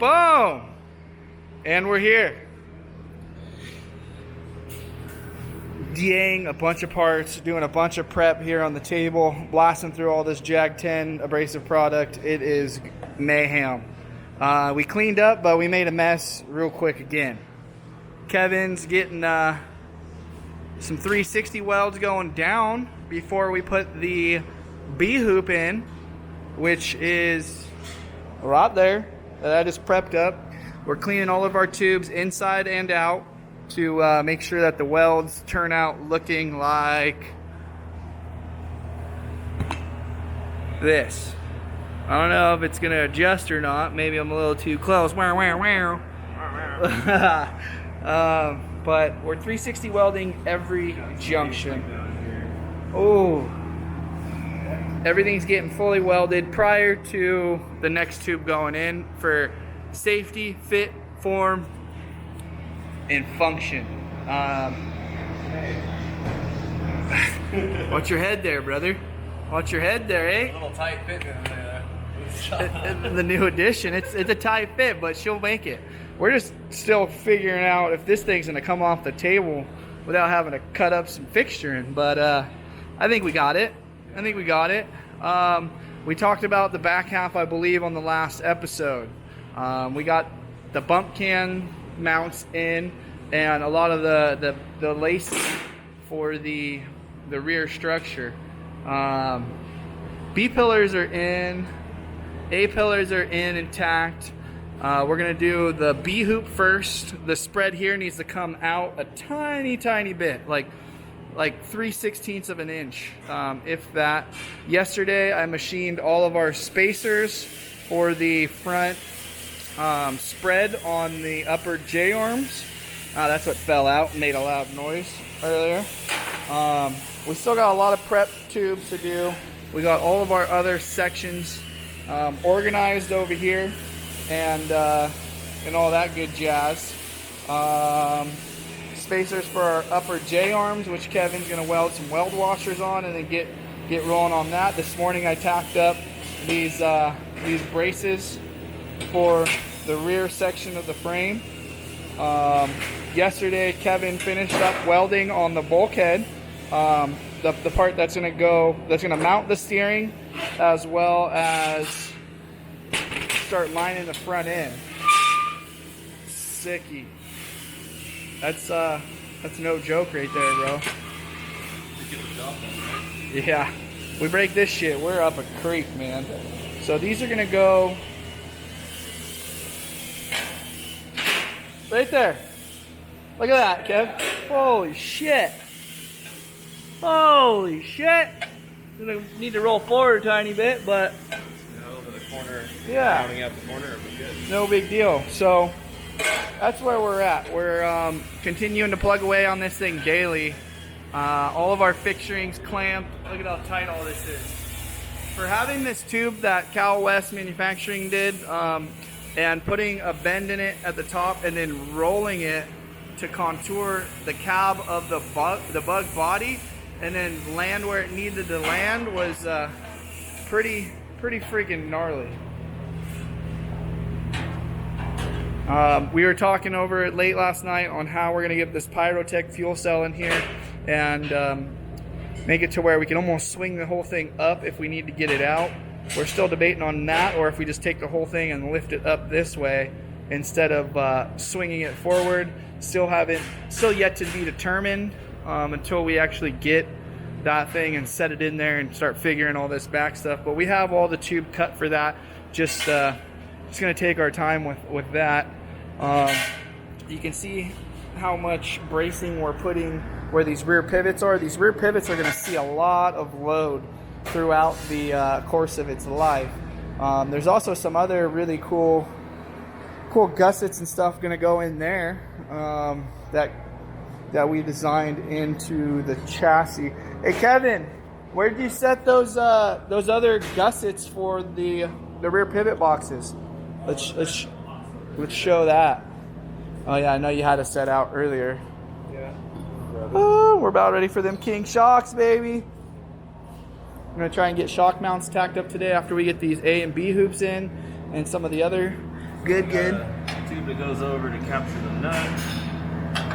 Boom! And we're here. DAing a bunch of parts, doing a bunch of prep here on the table, blasting through all this Jag 10 abrasive product. It is mayhem. We cleaned up, but we made a mess real quick again. Kevin's getting some 360 welds going down before we put the B-hoop in, which is right there that I just prepped up. We're cleaning all of our tubes inside and out to make sure that the welds turn out looking like this. I don't know if it's going to adjust or not. Maybe I'm a little too close. Wow, wow, wow. But we're 360 welding every junction. Oh, everything's getting fully welded prior to the next tube going in for safety, fit, form, and function. Watch your head there, brother. Watch your head there, eh? A little tight fit in there. The new addition. It's a tight fit, but she'll make it. We're just still figuring out if this thing's gonna come off the table without having to cut up some fixturing. But I think we got it. We talked about the back half, I believe, on the last episode. We got the bump can mounts in and a lot of the laces for the rear structure. B pillars are in, A pillars are in intact. We're gonna do the B hoop first. The spread here needs to come out a tiny bit, like 3/16 of an inch, if that. Yesterday I machined all of our spacers for the front spread on the upper J arms. That's what fell out and made a loud noise earlier. We still got a lot of prep tubes to do. We got all of our other sections organized over here and all that good jazz. Spacers for our upper J arms, which Kevin's gonna weld some weld washers on and then get rolling on that. This morning I tacked up these braces for the rear section of the frame. Yesterday Kevin finished up welding on the bulkhead, the part that's gonna mount the steering, as well as start lining the front end. Sicky. That's no joke right there, bro. Yeah, we break this shit, we're up a creek, man. So these are gonna go right there. Look at that, Kev. Holy shit. Holy shit. Gonna need to roll forward a tiny bit, but The corner, yeah, rounding out the corner, it'll be good. no big deal. So that's where we're at. We're continuing to plug away on this thing daily. All of our fixturing's clamped. Look at how tight all this is. For having this tube that Cal West Manufacturing did, and putting a bend in it at the top and then rolling it to contour the cab of the bug body and then land where it needed to land was pretty freaking gnarly. We were talking over it late last night on how we're gonna get this Pyrotech fuel cell in here and make it to where we can almost swing the whole thing up if we need to get it out. We're still debating on that, or if we just take the whole thing and lift it up this way instead of swinging it forward. Still yet to be determined until we actually get that thing and set it in there and start figuring all this back stuff. But we have all the tube cut for that. Just gonna take our time with that. You can see how much bracing we're putting where these rear pivots are. These rear pivots are gonna see a lot of load throughout the course of its life. There's also some other really cool gussets and stuff gonna go in there that we designed into the chassis. Hey Kevin, where did you set those other gussets for the rear pivot boxes? Let's show that. Oh yeah, I know you had it set out earlier. Yeah. Oh, we're about ready for them King shocks, baby. I'm gonna try and get shock mounts tacked up today after we get these A and B hoops in and some of the other Good, We good. got a tube that goes over to capture the nut.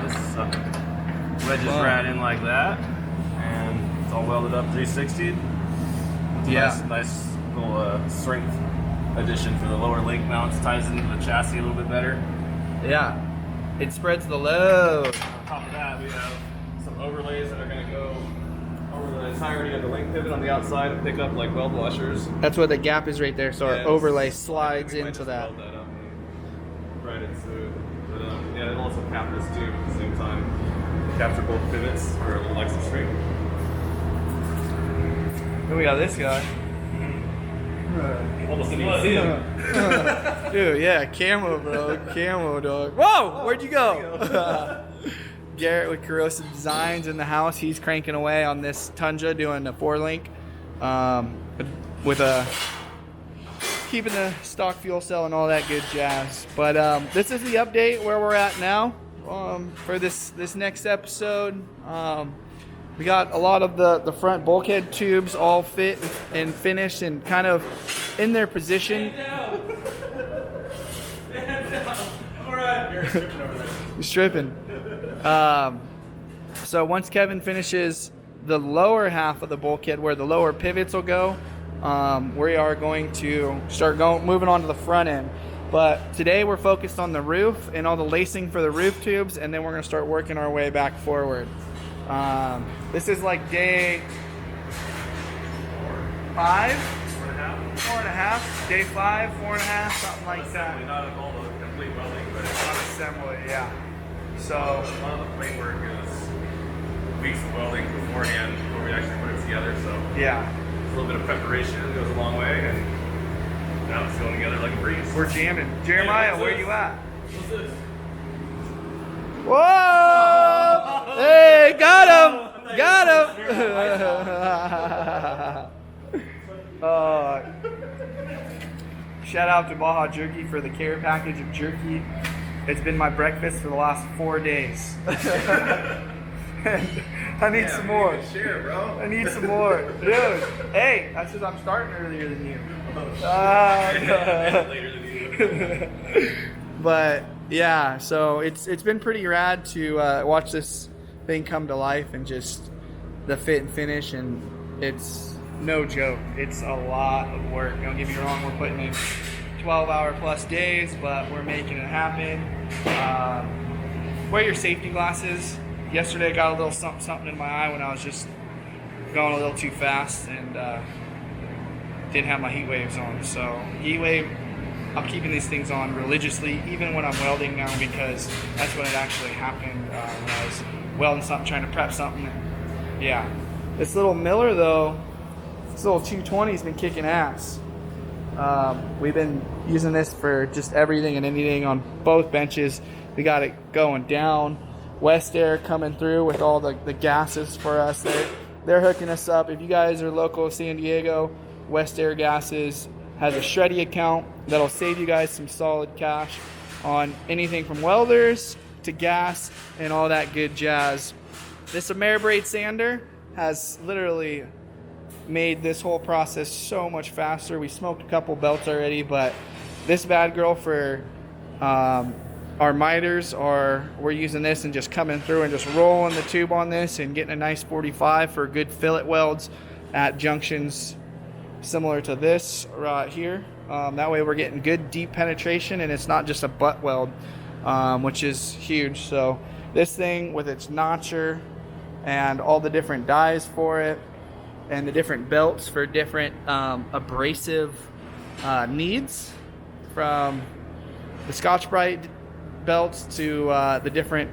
This wedges Wow. right in like that, and it's all welded up 360. It's a Yeah. nice little strength addition for the lower link mounts. Ties into the chassis a little bit better. Yeah. It spreads the load. On top of that, we have some overlays that are going to go over the entirety of the link pivot on the outside and pick up like weld washers. That's what the gap is right there. So Yeah, our overlay it's- slides we might into just that. weld up and Right it smooth. But yeah, it'll also cap this tube at the same time. Capture both pivots for a little extra strength. Then we got this guy. Almost didn't even see him. Dude, yeah, camo, bro. Camo, dog. Whoa! Where'd you go? Garrett with Corrosive Designs in the house. He's cranking away on this Tundra, doing a 4-link with a keeping the stock fuel cell and all that good jazz. But this is the update where we're at now for this next episode. We got a lot of the front bulkhead tubes all fit and finished and kind of in their position. You're stripping. So once Kevin finishes the lower half of the bulkhead where the lower pivots will go, we are going to start moving on to the front end. But today we're focused on the roof and all the lacing for the roof tubes, and then we're going to start working our way back forward. This is like day 5, 4.5, day 5, 4.5, something like that. Not all the complete welding, but it's On assembly, yeah. So a lot of the plate work is weeks of welding beforehand before we actually put it together. So yeah, a little bit of preparation goes a long way, and now it's going together like a breeze. we're jamming. Jeremiah, what's where this? you at? What's this? Whoa! Hey, got him! Got him! Shout out to Baja Jerky for the care package of jerky. It's been my breakfast for the last 4 days. I need some more. Share, bro. I need some more. Dude, hey, that's because I'm starting earlier than you. Later than you. But yeah, so it's been pretty rad to watch this thing come to life and just the fit and finish, and it's no joke. It's a lot of work. Don't get me wrong, we're putting in 12-hour plus days, but we're making it happen. Wear your safety glasses. Yesterday I got a little something in my eye when I was just going a little too fast and didn't have my heat waves on. So heat wave, I'm keeping these things on religiously, even when I'm welding now, because that's when it actually happened when I was welding something, trying to prep something. Yeah. This little Miller, though, this little 220's been kicking ass. We've been using this for just everything and anything on both benches. We got it going down. West Air coming through with all the gases for us. They're hooking us up. If you guys are local to San Diego, West Air Gases has a Shreddy account that'll save you guys some solid cash on anything from welders to gas and all that good jazz. This AmeriBrade Sander has literally made this whole process so much faster. We smoked a couple belts already, but this bad girl for our miters we're using this and just coming through and just rolling the tube on this and getting a nice 45 for good fillet welds at junctions similar to this right here. That way we're getting good deep penetration and it's not just a butt weld, which is huge. So this thing with its notcher and all the different dies for it and the different belts for different abrasive needs, from the Scotch-Brite belts to the different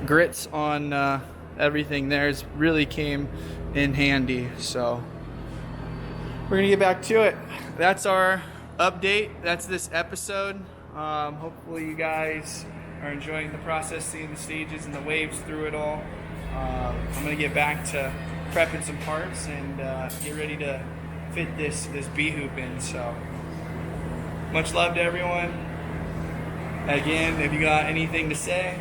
grits on everything there's really came in handy. So we're gonna get back to it. That's our update. That's this episode. Hopefully you guys are enjoying the process, seeing the stages and the waves through it all. I'm gonna get back to prepping some parts and get ready to fit this B-hoop in. So much love to everyone. Again, if you got anything to say,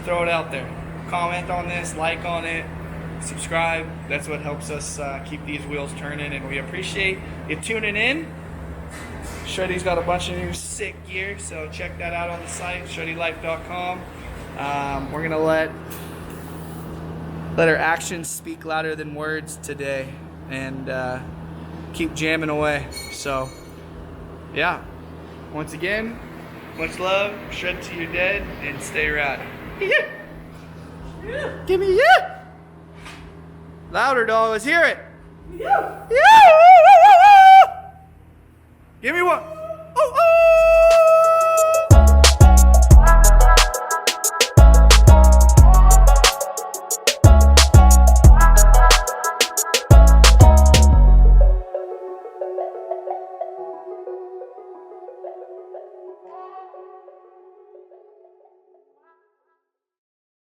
throw it out there. Comment on this, like on it, subscribe. That's what helps us keep these wheels turning, and we appreciate you tuning in. Shreddy's got a bunch of new sick gear, so check that out on the site, shreddylife.com. We're gonna let our actions speak louder than words today, and keep jamming away. So, yeah. Once again, much love. Shred till you're dead, and stay rad. Yeah. Yeah. Give me yeah. Louder, dog. Let's hear it. Yeah. Yeah. Give me one. Oh, oh.